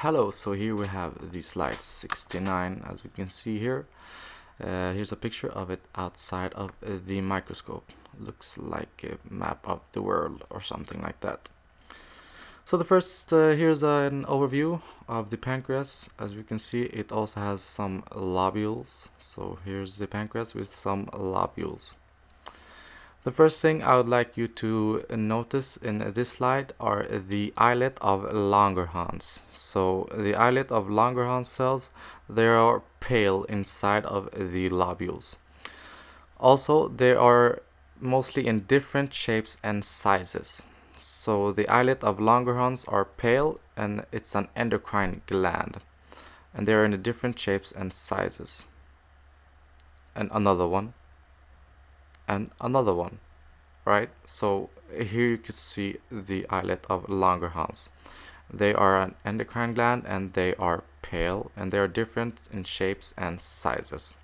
Hello, so here we have the slide 69, as we can see here. Here's a picture of it outside of the microscope. Looks like a map of the world or something like that. So the first, here's an overview of the pancreas. As we can see, it also has some lobules. So here's the pancreas with some lobules. The first thing I would like you to notice in this slide are the Islet of Langerhans. So the Islet of Langerhans cells, they are pale inside of the lobules. Also, they are mostly in different shapes and sizes. So the Islet of Langerhans are pale, and it's an endocrine gland. And they are in different shapes and sizes. And another one. And another one, right? So here you can see the Islet of Langerhans. They are an endocrine gland and they are pale and they are different in shapes and sizes.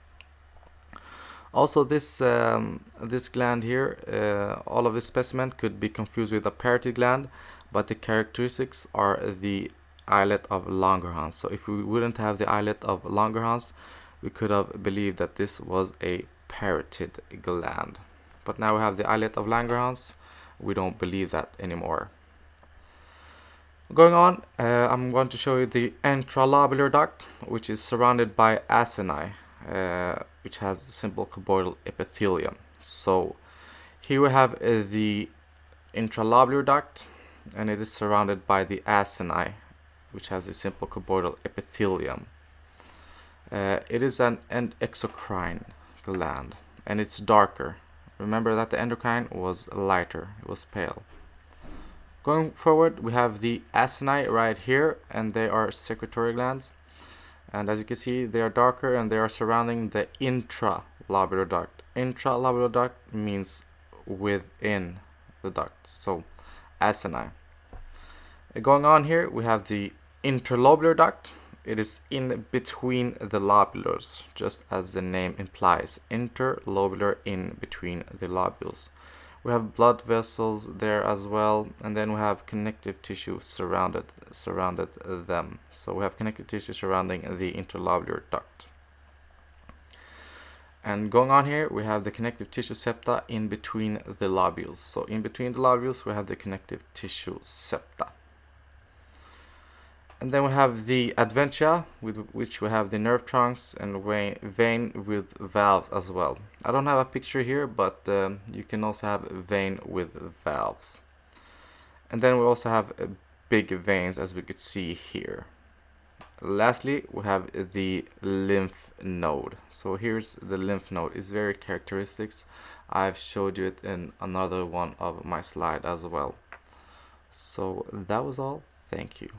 Also, this gland here, all of this specimen could be confused with a parotid gland, but the characteristics are the Islet of Langerhans. So if we wouldn't have the Islet of Langerhans, we could have believed that this was a parotid gland. But now we have the Islet of Langerhans. We don't believe that anymore. Going on, I'm going to show you the intralobular duct, which is surrounded by acini, which has simple cuboidal epithelium. So here we have the intralobular duct, and it is surrounded by the acini, which has a simple cuboidal epithelium. It is an exocrine gland, and it's darker. Remember that the endocrine was lighter, it was pale. Going forward, we have the acini right here, and they are secretory glands. And as you can see, they are darker and they are surrounding the intralobular duct. Intralobular duct means within the duct, so acini. Going on here, we have the interlobular duct. It is in between the lobules, just as the name implies. Interlobular, in between the lobules. We have blood vessels there as well, and then we have connective tissue surrounded them. So we have connective tissue surrounding the interlobular duct. And going on here, we have the connective tissue septa in between the lobules. So in between the lobules, we have the connective tissue septa. And then we have the adventia, with which we have the nerve trunks and vein with valves as well. I don't have a picture here, but you can also have vein with valves. And then we also have big veins, as we could see here. Lastly, we have the lymph node. So here's the lymph node. It's very characteristic. I've showed you it in another one of my slides as well. So that was all. Thank you.